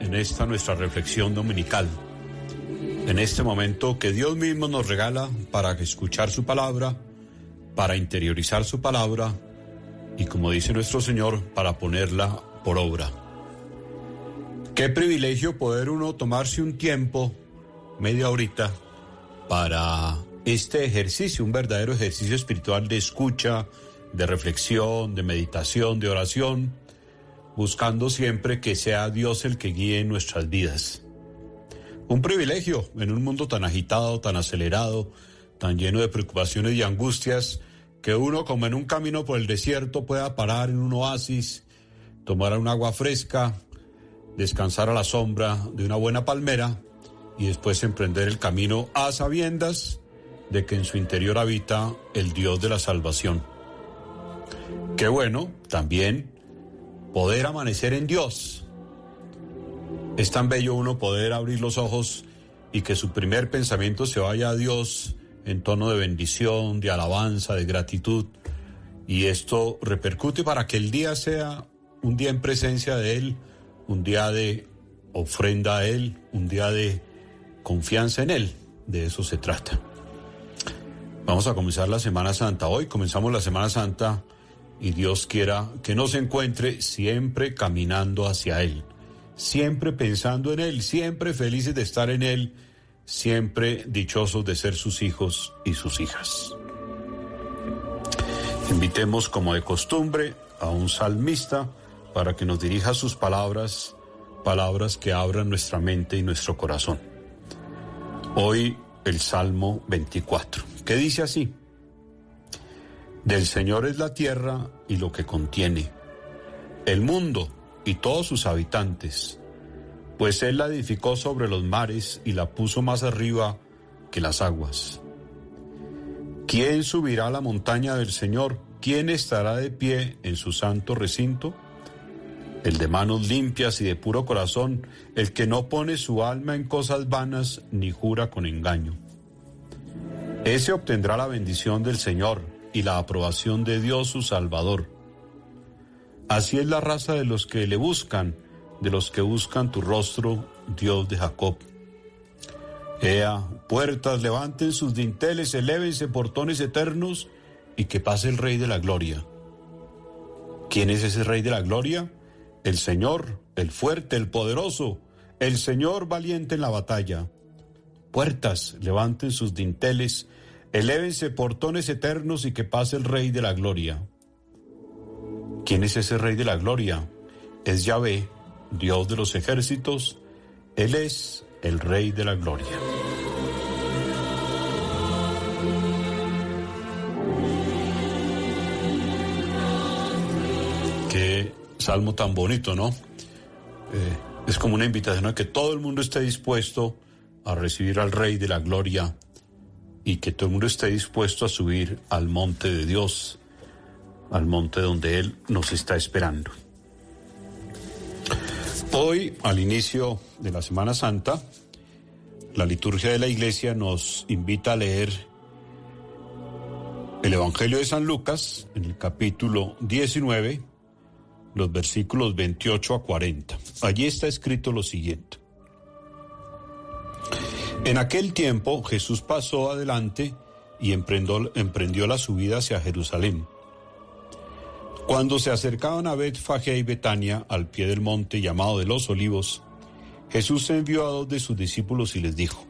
en esta nuestra reflexión dominical, en este momento que Dios mismo nos regala para escuchar su palabra, para interiorizar su palabra y, como dice nuestro Señor, para ponerla por obra. Qué privilegio poder uno tomarse un tiempo, media horita, para este ejercicio, un verdadero ejercicio espiritual de escucha, de reflexión, de meditación, de oración, buscando siempre que sea Dios el que guíe nuestras vidas. Un privilegio en un mundo tan agitado, tan acelerado, tan lleno de preocupaciones y angustias, que uno, como en un camino por el desierto, pueda parar en un oasis, tomar un agua fresca, descansar a la sombra de una buena palmera y después emprender el camino a sabiendas de que en su interior habita el Dios de la salvación. Qué bueno también poder amanecer en Dios. Es tan bello uno poder abrir los ojos y que su primer pensamiento se vaya a Dios en tono de bendición, de alabanza, de gratitud. Y esto repercute para que el día sea un día en presencia de Él, un día de ofrenda a Él, un día de confianza en Él. De eso se trata. Vamos a comenzar la Semana Santa. Hoy comenzamos la Semana Santa y Dios quiera que nos encuentre siempre caminando hacia Él, siempre pensando en Él, siempre felices de estar en Él, siempre dichosos de ser sus hijos y sus hijas. Invitemos, como de costumbre, a un salmista para que nos dirija sus palabras, palabras que abran nuestra mente y nuestro corazón. Hoy el Salmo 24, que dice así: Del Señor es la tierra y lo que contiene, el mundo y todos sus habitantes, pues Él la edificó sobre los mares y la puso más arriba que las aguas. ¿Quién subirá a la montaña del Señor? ¿Quién estará de pie en su santo recinto? El de manos limpias y de puro corazón, el que no pone su alma en cosas vanas ni jura con engaño. Ese obtendrá la bendición del Señor y la aprobación de Dios su Salvador. Así es la raza de los que le buscan, de los que buscan tu rostro, Dios de Jacob. Ea, puertas, levanten sus dinteles, elévense portones eternos, y que pase el Rey de la Gloria. ¿Quién es ese Rey de la Gloria? El Señor, el fuerte, el poderoso, el Señor valiente en la batalla. Puertas, levanten sus dinteles, elévense portones eternos, y que pase el Rey de la Gloria. ¿Quién es ese Rey de la Gloria? Es Yahvé, Dios de los ejércitos. Él es el Rey de la Gloria. Qué salmo tan bonito, ¿no? Es como una invitación a que todo el mundo esté dispuesto a recibir al Rey de la Gloria y que todo el mundo esté dispuesto a subir al monte de Dios, al monte donde Él nos está esperando. Hoy, al inicio de la Semana Santa, la liturgia de la Iglesia nos invita a leer el Evangelio de San Lucas, en el capítulo 19, los versículos 28 a 40. Allí está escrito lo siguiente: En aquel tiempo Jesús pasó adelante y emprendió la subida hacia Jerusalén. Cuando se acercaban a Betfagé y Betania, al pie del monte llamado de los Olivos, Jesús envió a 2 de sus discípulos y les dijo: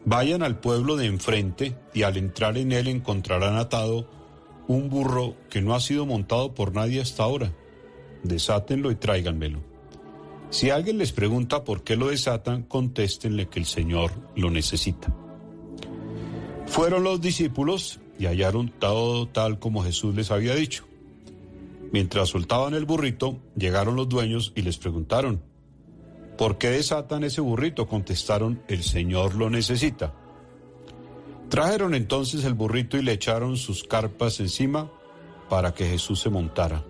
Vayan al pueblo de enfrente y al entrar en él encontrarán atado un burro que no ha sido montado por nadie hasta ahora. Desátenlo y tráiganmelo. Si alguien les pregunta por qué lo desatan, contéstenle que el Señor lo necesita. Fueron los discípulos y hallaron todo tal como Jesús les había dicho. Mientras soltaban el burrito, llegaron los dueños y les preguntaron: ¿por qué desatan ese burrito? Contestaron: el Señor lo necesita. Trajeron entonces el burrito y le echaron sus carpas encima para que Jesús se montara.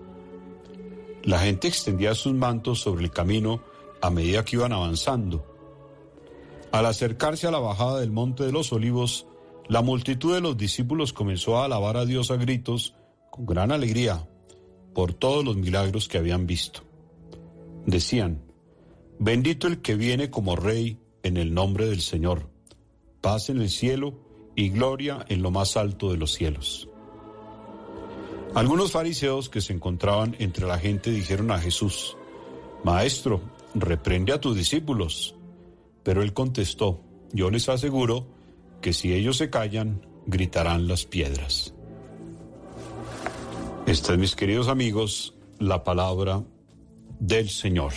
La gente extendía sus mantos sobre el camino a medida que iban avanzando. Al acercarse a la bajada del monte de los Olivos, la multitud de los discípulos comenzó a alabar a Dios a gritos, con gran alegría, por todos los milagros que habían visto. Decían: Bendito el que viene como Rey en el nombre del Señor. Paz en el cielo y gloria en lo más alto de los cielos. Algunos fariseos que se encontraban entre la gente dijeron a Jesús: Maestro, reprende a tus discípulos. Pero él contestó: Yo les aseguro que si ellos se callan, gritarán las piedras. Esta es, mis queridos amigos, la palabra del Señor.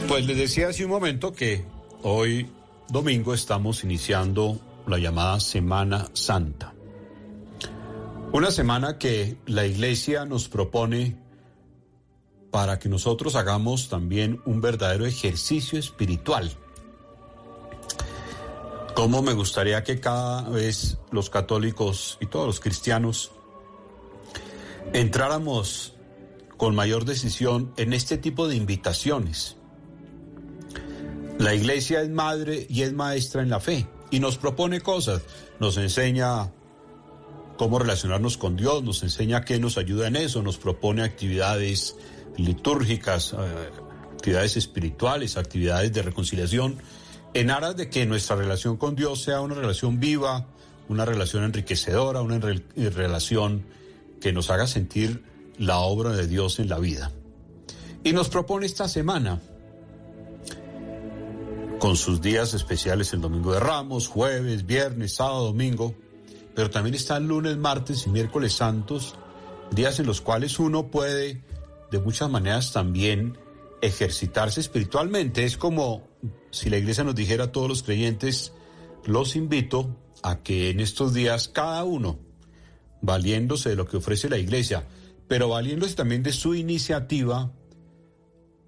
Pues les decía hace un momento que hoy, domingo, estamos iniciando la llamada Semana Santa. Una semana que la Iglesia nos propone para que nosotros hagamos también un verdadero ejercicio espiritual. Cómo me gustaría que cada vez los católicos y todos los cristianos entráramos con mayor decisión en este tipo de invitaciones. La Iglesia es madre y es maestra en la fe y nos propone cosas, nos enseña cómo relacionarnos con Dios, nos enseña qué nos ayuda en eso, nos propone actividades litúrgicas, actividades espirituales, actividades de reconciliación, en aras de que nuestra relación con Dios sea una relación viva, una relación enriquecedora, una relación que nos haga sentir la obra de Dios en la vida. Y nos propone esta semana, con sus días especiales, el Domingo de Ramos, jueves, viernes, sábado, domingo, pero también están lunes, martes y miércoles santos, días en los cuales uno puede, de muchas maneras, también ejercitarse espiritualmente. Es como si la Iglesia nos dijera a todos los creyentes: los invito a que en estos días cada uno, valiéndose de lo que ofrece la Iglesia, pero valiéndose también de su iniciativa,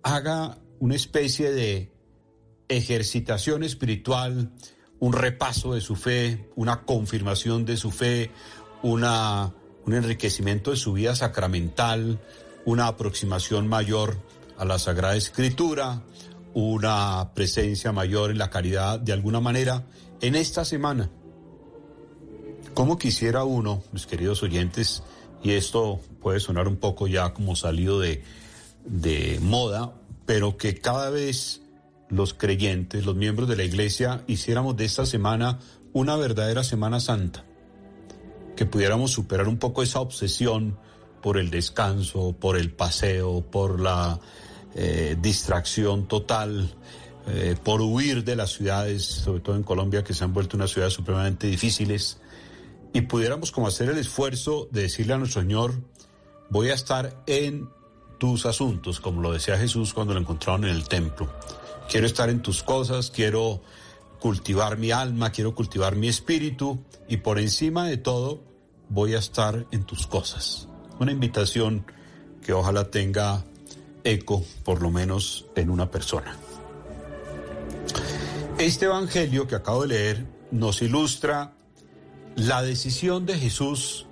haga una especie de ejercitación espiritual, un repaso de su fe, una confirmación de su fe, un enriquecimiento de su vida sacramental, una aproximación mayor a la Sagrada Escritura, una presencia mayor en la caridad de alguna manera en esta semana. ¿Cómo quisiera uno, mis queridos oyentes, y esto puede sonar un poco ya como salido de moda, pero que cada vez los creyentes, los miembros de la Iglesia, hiciéramos de esta semana una verdadera Semana Santa, que pudiéramos superar un poco esa obsesión por el descanso, por el paseo, por la distracción total, por huir de las ciudades, sobre todo en Colombia, que se han vuelto unas ciudades supremamente difíciles, y pudiéramos como hacer el esfuerzo de decirle a nuestro Señor: voy a estar en tus asuntos, como lo decía Jesús cuando lo encontraron en el templo. Quiero estar en tus cosas, quiero cultivar mi alma, quiero cultivar mi espíritu, y por encima de todo voy a estar en tus cosas. Una invitación que ojalá tenga eco, por lo menos en una persona. Este evangelio que acabo de leer nos ilustra la decisión de Jesús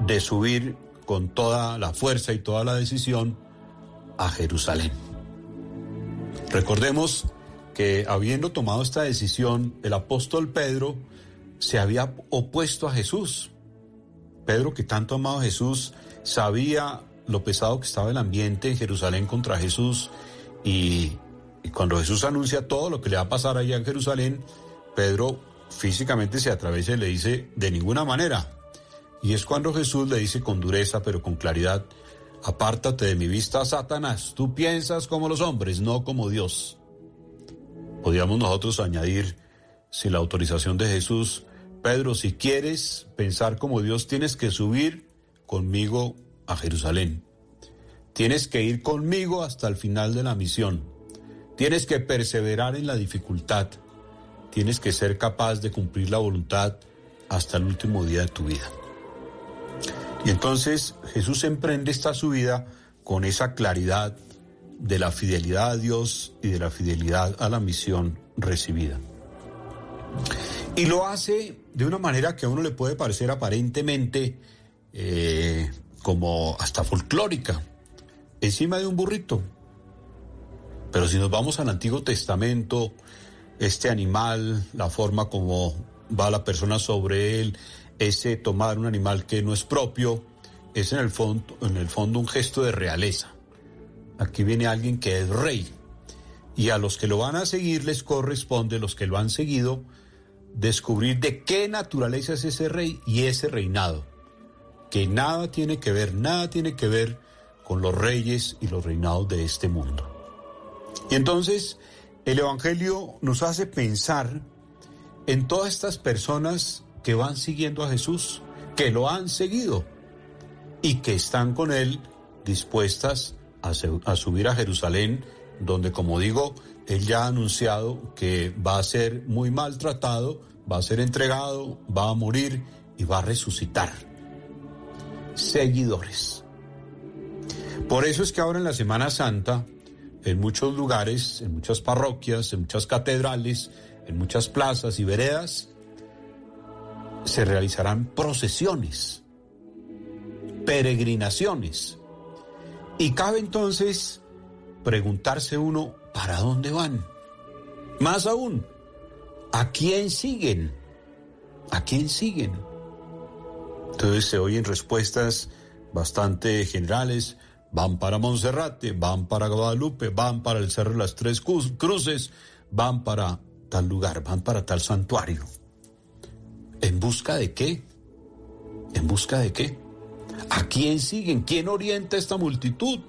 de subir con toda la fuerza y toda la decisión a Jerusalén. Recordemos que, habiendo tomado esta decisión, el apóstol Pedro se había opuesto a Jesús. Pedro, que tanto amaba a Jesús, sabía lo pesado que estaba el ambiente en Jerusalén contra Jesús, y cuando Jesús anuncia todo lo que le va a pasar allá en Jerusalén, Pedro físicamente se atraviesa y le dice: de ninguna manera. Y es cuando Jesús le dice con dureza, pero con claridad: apártate de mi vista, Satanás, tú piensas como los hombres, no como Dios. Podríamos nosotros añadir, sin la autorización de Jesús: Pedro, si quieres pensar como Dios, tienes que subir conmigo a Jerusalén. Tienes que ir conmigo hasta el final de la misión. Tienes que perseverar en la dificultad. Tienes que ser capaz de cumplir la voluntad hasta el último día de tu vida. Y entonces Jesús emprende esta subida con esa claridad de la fidelidad a Dios y de la fidelidad a la misión recibida. Y lo hace de una manera que a uno le puede parecer aparentemente como hasta folclórica, encima de un burrito. Pero si nos vamos al Antiguo Testamento, este animal, la forma como va la persona sobre él, ese tomar un animal que no es propio, es en el fondo un gesto de realeza. Aquí viene alguien que es rey, y a los que lo van a seguir les corresponde, los que lo han seguido, descubrir de qué naturaleza es ese rey y ese reinado, que nada tiene que ver con los reyes y los reinados de este mundo. Y entonces el Evangelio nos hace pensar en todas estas personas que van siguiendo a Jesús, que lo han seguido y que están con él dispuestas a subir a Jerusalén, donde, como digo, él ya ha anunciado que va a ser muy maltratado, va a ser entregado, va a morir y va a resucitar. Seguidores. Por eso es que ahora en la Semana Santa, en muchos lugares, en muchas parroquias, en muchas catedrales, en muchas plazas y veredas, se realizarán procesiones, peregrinaciones. Y cabe entonces preguntarse uno, ¿para dónde van? Más aún, ¿a quién siguen? ¿A quién siguen? Entonces se oyen respuestas bastante generales. Van para Monserrate, van para Guadalupe, van para el Cerro de las Tres Cruces, van para tal lugar, van para tal santuario. ¿En busca de qué? ¿En busca de qué? ¿A quién siguen? ¿Quién orienta a esta multitud?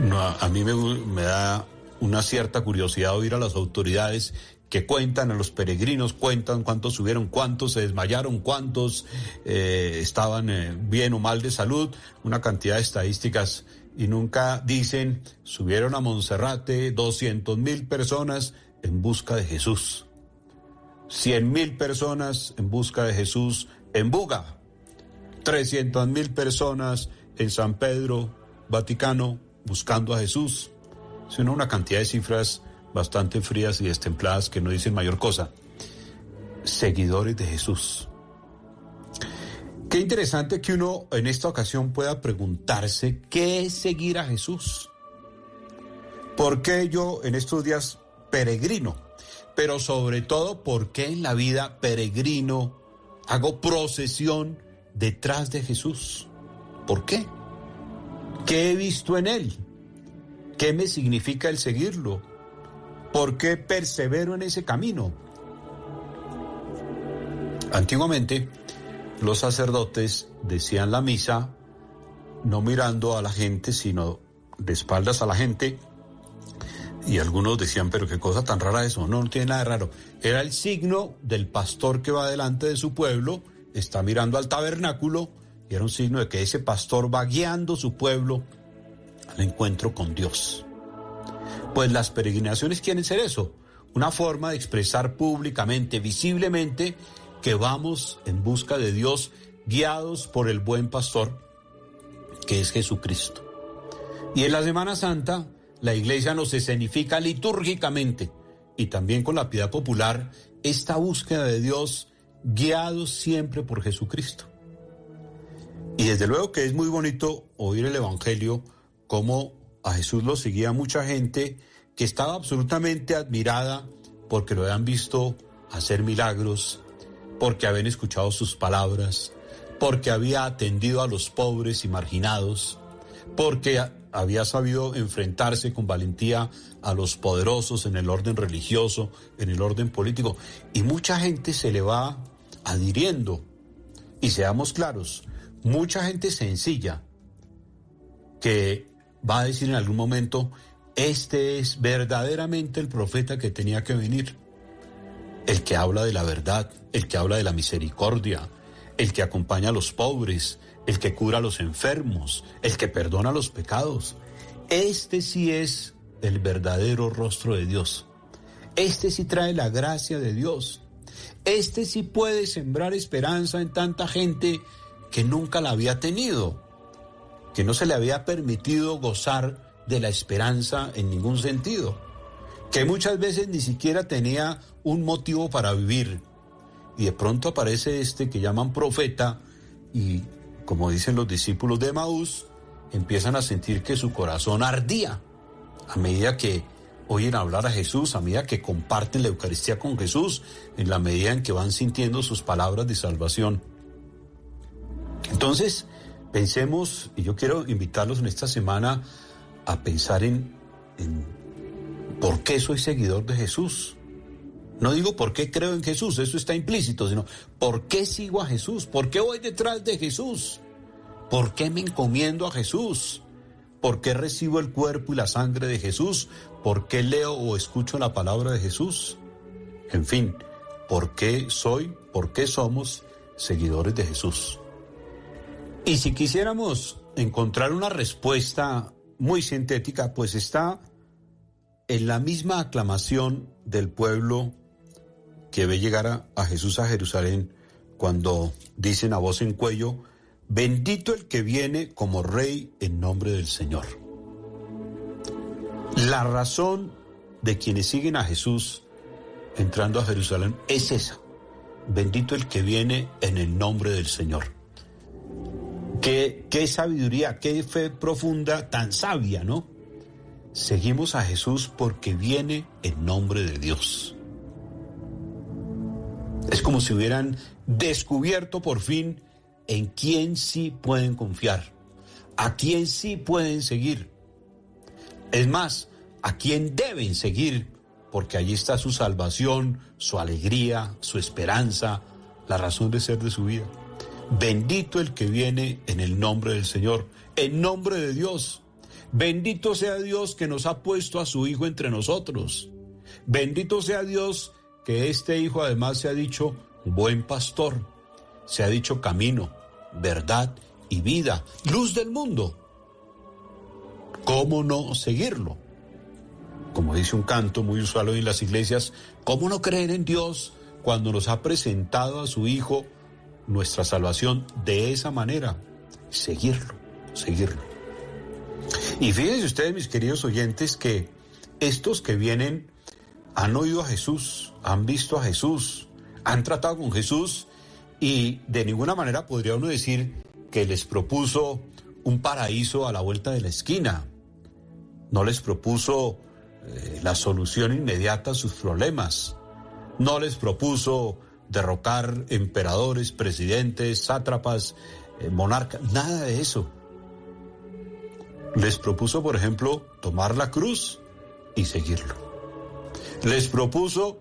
No, a mí me da una cierta curiosidad oír a las autoridades que cuentan, a los peregrinos, cuentan cuántos subieron, cuántos se desmayaron, cuántos estaban bien o mal de salud, una cantidad de estadísticas, y nunca dicen, subieron a Monserrate 200,000 personas en busca de Jesús, 100,000 personas en busca de Jesús en Buga, 300,000 personas en San Pedro, Vaticano, buscando a Jesús, sino una cantidad de cifras bastante frías y destempladas que no dicen mayor cosa. Seguidores de Jesús. Qué interesante que uno en esta ocasión pueda preguntarse qué es seguir a Jesús. ¿Por qué yo en estos días peregrino? Pero sobre todo, ¿por qué en la vida peregrino, hago procesión detrás de Jesús? ¿Por qué? ¿Qué he visto en él? ¿Qué me significa el seguirlo? ¿Por qué persevero en ese camino? Antiguamente, los sacerdotes decían la misa no mirando a la gente, sino de espaldas a la gente. Y algunos decían, pero qué cosa tan rara eso. No tiene nada de raro. Era el signo del pastor que va delante de su pueblo, está mirando al tabernáculo, y era un signo de que ese pastor va guiando su pueblo al encuentro con Dios. Pues las peregrinaciones quieren ser eso, una forma de expresar públicamente, visiblemente, que vamos en busca de Dios, guiados por el buen pastor, que es Jesucristo. Y en la Semana Santa, la Iglesia nos escenifica litúrgicamente, y también con la piedad popular, esta búsqueda de Dios, guiados siempre por Jesucristo. Y desde luego que es muy bonito oír el Evangelio, cómo a Jesús lo seguía mucha gente que estaba absolutamente admirada porque lo habían visto hacer milagros, porque habían escuchado sus palabras, porque había atendido a los pobres y marginados, porque había sabido enfrentarse con valentía a los poderosos en el orden religioso, en el orden político. Y mucha gente se le va adhiriendo. Y seamos claros, mucha gente sencilla que va a decir en algún momento, este es verdaderamente el profeta que tenía que venir. El que habla de la verdad, el que habla de la misericordia, el que acompaña a los pobres, el que cura a los enfermos, el que perdona los pecados. Este sí es el verdadero rostro de Dios. Este sí trae la gracia de Dios. Este sí puede sembrar esperanza en tanta gente que nunca la había tenido, que no se le había permitido gozar de la esperanza en ningún sentido, que muchas veces ni siquiera tenía un motivo para vivir. Y de pronto aparece este que llaman profeta y, como dicen los discípulos de Emaús, empiezan a sentir que su corazón ardía a medida que oyen hablar a Jesús, a medida que comparten la Eucaristía con Jesús, en la medida en que van sintiendo sus palabras de salvación. Entonces, pensemos, y yo quiero invitarlos en esta semana a pensar en por qué soy seguidor de Jesús. No digo por qué creo en Jesús, eso está implícito, sino por qué sigo a Jesús, por qué voy detrás de Jesús, por qué me encomiendo a Jesús, por qué recibo el cuerpo y la sangre de Jesús, por qué leo o escucho la palabra de Jesús. En fin, por qué somos seguidores de Jesús. Y si quisiéramos encontrar una respuesta muy sintética, pues está en la misma aclamación del pueblo que ve llegar a Jesús a Jerusalén, cuando dicen a voz en cuello: bendito el que viene como rey en nombre del Señor. La razón de quienes siguen a Jesús entrando a Jerusalén es esa: bendito el que viene en el nombre del Señor. Qué sabiduría, qué fe profunda, tan sabia, ¿no? Seguimos a Jesús porque viene en nombre de Dios. Es como si hubieran descubierto por fin en quién sí pueden confiar, a quién sí pueden seguir. Es más, a quién deben seguir, porque allí está su salvación, su alegría, su esperanza, la razón de ser de su vida. Bendito el que viene en el nombre del Señor, en nombre de Dios. Bendito sea Dios que nos ha puesto a su Hijo entre nosotros. Bendito sea Dios que este Hijo además se ha dicho buen pastor, se ha dicho camino, verdad y vida, luz del mundo. ¿Cómo no seguirlo? Como dice un canto muy usual hoy en las iglesias, ¿cómo no creer en Dios cuando nos ha presentado a su Hijo nuestra salvación de esa manera? Seguirlo. Y fíjense ustedes, mis queridos oyentes, que estos que vienen han oído a Jesús, han visto a Jesús, han tratado con Jesús, y de ninguna manera podría uno decir que les propuso un paraíso a la vuelta de la esquina. No les propuso la solución inmediata a sus problemas. No les propuso derrocar emperadores, presidentes, sátrapas, monarcas, nada de eso. Les propuso, por ejemplo, tomar la cruz y seguirlo. Les propuso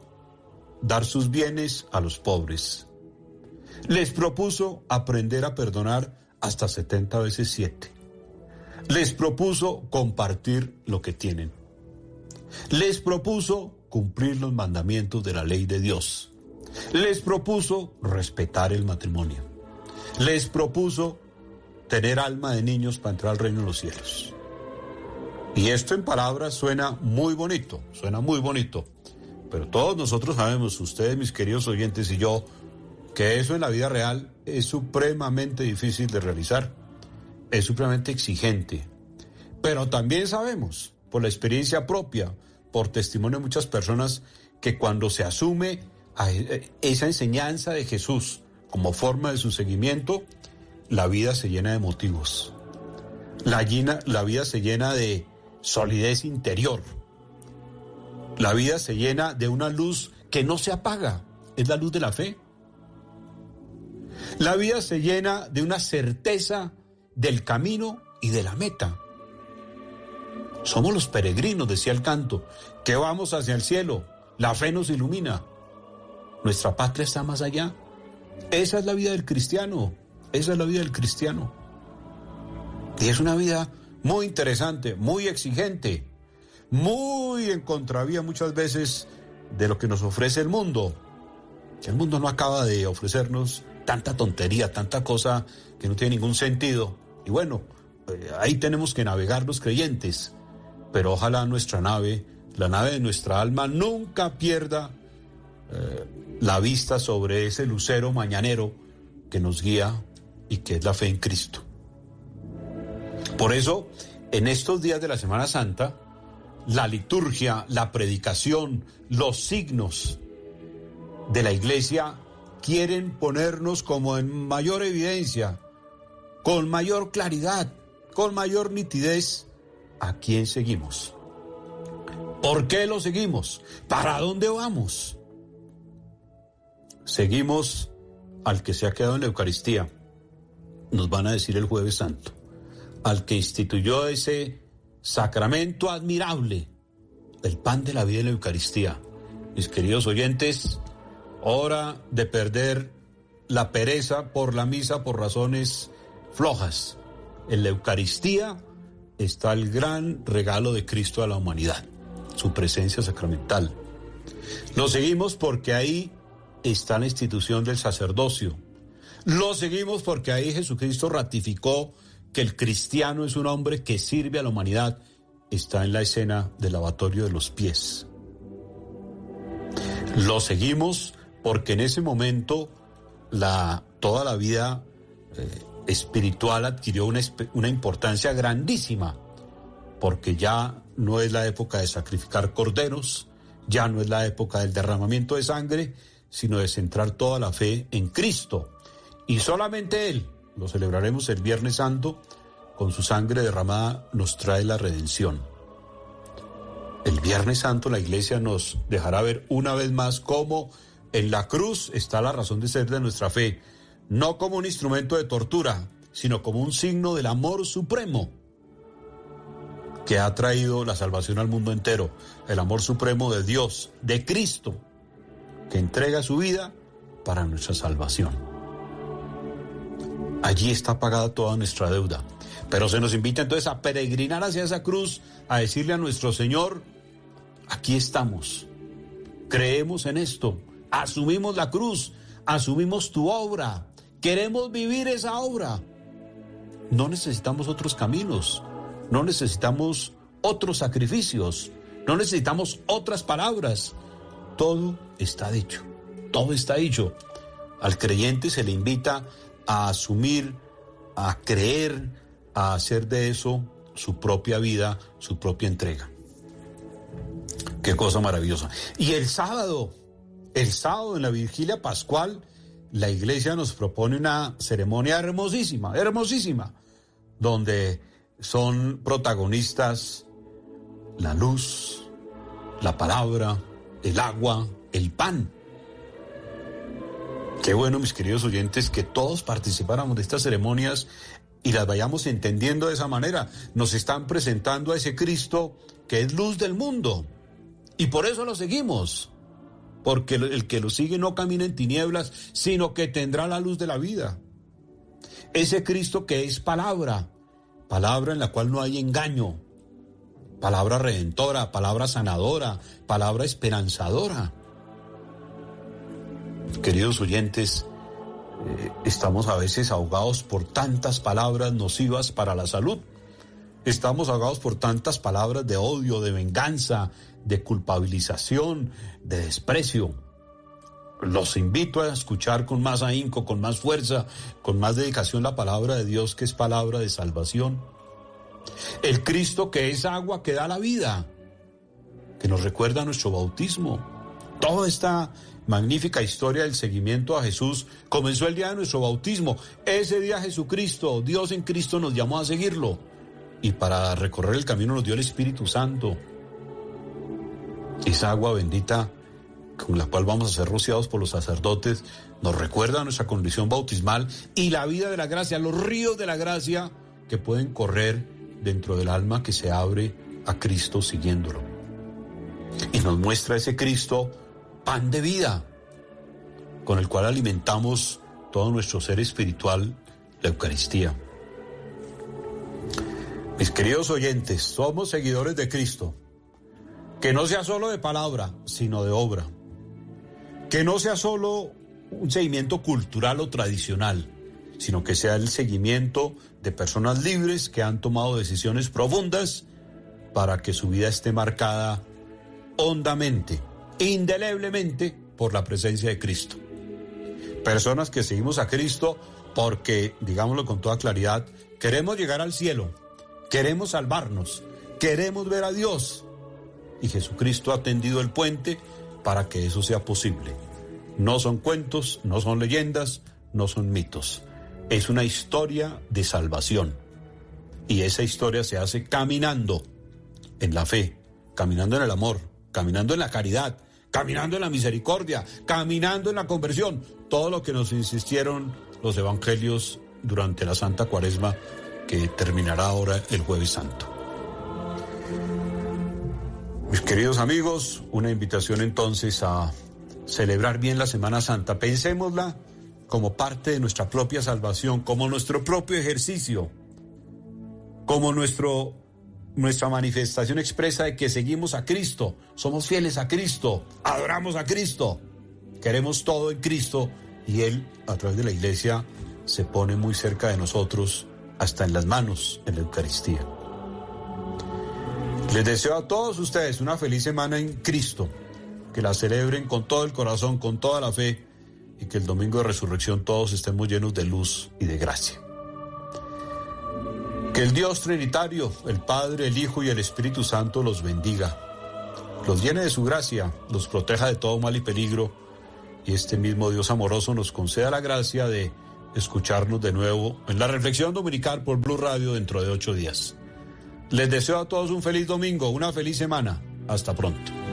dar sus bienes a los pobres. Les propuso aprender a perdonar hasta 70 veces 7. Les propuso compartir lo que tienen. Les propuso cumplir los mandamientos de la ley de Dios. Les propuso respetar el matrimonio. Les propuso tener alma de niños para entrar al reino de los cielos. Y esto en palabras suena muy bonito, pero todos nosotros sabemos, ustedes mis queridos oyentes y yo, que eso en la vida real es supremamente difícil de realizar, es supremamente exigente. Pero también sabemos, por la experiencia propia, por testimonio de muchas personas, que cuando se asume a esa enseñanza de Jesús como forma de su seguimiento, la vida se llena de motivos. La vida se llena de solidez interior. La vida se llena de una luz que no se apaga, es la luz de la fe. La vida se llena de una certeza del camino y de la meta. Somos los peregrinos, decía el canto, que vamos hacia el cielo. La fe nos ilumina. Nuestra patria está más allá. Esa es la vida del cristiano. Esa es la vida del cristiano. Y es una vida muy interesante, muy exigente, muy en contravía muchas veces de lo que nos ofrece el mundo. El mundo no acaba de ofrecernos tanta tontería, tanta cosa que no tiene ningún sentido. Y bueno, ahí tenemos que navegar los creyentes. Pero ojalá nuestra nave, la nave de nuestra alma, nunca pierda la vista sobre ese lucero mañanero que nos guía y que es la fe en Cristo. Por eso, en estos días de la Semana Santa, la liturgia, la predicación, los signos de la Iglesia quieren ponernos como en mayor evidencia, con mayor claridad, con mayor nitidez, a quién seguimos. ¿Por qué lo seguimos? ¿Para dónde vamos? Seguimos al que se ha quedado en la Eucaristía, nos van a decir el Jueves Santo, al que instituyó ese sacramento admirable, el pan de la vida en la Eucaristía. Mis queridos oyentes, hora de perder la pereza por la misa por razones flojas. En la Eucaristía está el gran regalo de Cristo a la humanidad, su presencia sacramental. Lo seguimos porque ahí está la institución del sacerdocio. Lo seguimos porque ahí Jesucristo ratificó que el cristiano es un hombre que sirve a la humanidad. Está en la escena del lavatorio de los pies. Lo seguimos porque en ese momento toda la vida espiritual adquirió una importancia grandísima, porque ya no es la época de sacrificar corderos, ya no es la época del derramamiento de sangre, sino de centrar toda la fe en Cristo. Y solamente Él, lo celebraremos el Viernes Santo, con su sangre derramada nos trae la redención. El Viernes Santo la Iglesia nos dejará ver una vez más cómo en la cruz está la razón de ser de nuestra fe, no como un instrumento de tortura, sino como un signo del amor supremo que ha traído la salvación al mundo entero, el amor supremo de Dios, de Cristo, que entrega su vida para nuestra salvación. Allí está pagada toda nuestra deuda, pero se nos invita entonces a peregrinar hacia esa cruz, a decirle a nuestro Señor: aquí estamos, creemos en esto, asumimos la cruz, asumimos tu obra, queremos vivir esa obra. No necesitamos otros caminos, no necesitamos otros sacrificios, no necesitamos otras palabras. Todo está dicho, todo está dicho. Al creyente se le invita a asumir, a creer, a hacer de eso su propia vida, su propia entrega. Qué cosa maravillosa. Y el sábado en la Vigilia Pascual, la Iglesia nos propone una ceremonia hermosísima, hermosísima, donde son protagonistas la luz, la palabra, el agua, el pan. Qué bueno, mis queridos oyentes, que todos participáramos de estas ceremonias y las vayamos entendiendo de esa manera. Nos están presentando a ese Cristo que es luz del mundo. Y por eso lo seguimos. Porque el que lo sigue no camina en tinieblas, sino que tendrá la luz de la vida. Ese Cristo que es palabra, palabra en la cual no hay engaño, palabra redentora, palabra sanadora, palabra esperanzadora. Queridos oyentes, estamos a veces ahogados por tantas palabras nocivas para la salud. Estamos ahogados por tantas palabras de odio, de venganza, de culpabilización, de desprecio. Los invito a escuchar con más ahínco, con más fuerza, con más dedicación la palabra de Dios, que es palabra de salvación. El Cristo que es agua que da la vida, que nos recuerda nuestro bautismo. Toda esta magnífica historia del seguimiento a Jesús comenzó el día de nuestro bautismo. Ese día Jesucristo, Dios en Cristo, nos llamó a seguirlo. Y para recorrer el camino nos dio el Espíritu Santo. Esa agua bendita con la cual vamos a ser rociados por los sacerdotes nos recuerda nuestra condición bautismal y la vida de la gracia, los ríos de la gracia que pueden correr dentro del alma que se abre a Cristo siguiéndolo. Y nos muestra ese Cristo, pan de vida, con el cual alimentamos todo nuestro ser espiritual, la Eucaristía. Mis queridos oyentes, somos seguidores de Cristo. Que no sea solo de palabra, sino de obra. Que no sea solo un seguimiento cultural o tradicional, sino que sea el seguimiento de personas libres que han tomado decisiones profundas para que su vida esté marcada hondamente, indeleblemente por la presencia de Cristo. Personas que seguimos a Cristo porque, digámoslo con toda claridad, queremos llegar al cielo, queremos salvarnos, queremos ver a Dios. Y Jesucristo ha tendido el puente para que eso sea posible. No son cuentos, no son leyendas, no son mitos. Es una historia de salvación. Y esa historia se hace caminando en la fe, caminando en el amor, caminando en la caridad, caminando en la misericordia, caminando en la conversión, todo lo que nos insistieron los evangelios durante la Santa Cuaresma, que terminará ahora el Jueves Santo. Mis queridos amigos, una invitación entonces a celebrar bien la Semana Santa. Pensémosla como parte de nuestra propia salvación, como nuestro propio ejercicio, como nuestra manifestación expresa de que seguimos a Cristo, somos fieles a Cristo, adoramos a Cristo, queremos todo en Cristo, y Él, a través de la Iglesia, se pone muy cerca de nosotros, hasta en las manos, en la Eucaristía. Les deseo a todos ustedes una feliz semana en Cristo, que la celebren con todo el corazón, con toda la fe, y que el domingo de resurrección todos estemos llenos de luz y de gracia. Que el Dios Trinitario, el Padre, el Hijo y el Espíritu Santo los bendiga, los llene de su gracia, los proteja de todo mal y peligro, y este mismo Dios amoroso nos conceda la gracia de escucharnos de nuevo en la reflexión dominical por Blue Radio dentro de 8 días. Les deseo a todos un feliz domingo, una feliz semana. Hasta pronto.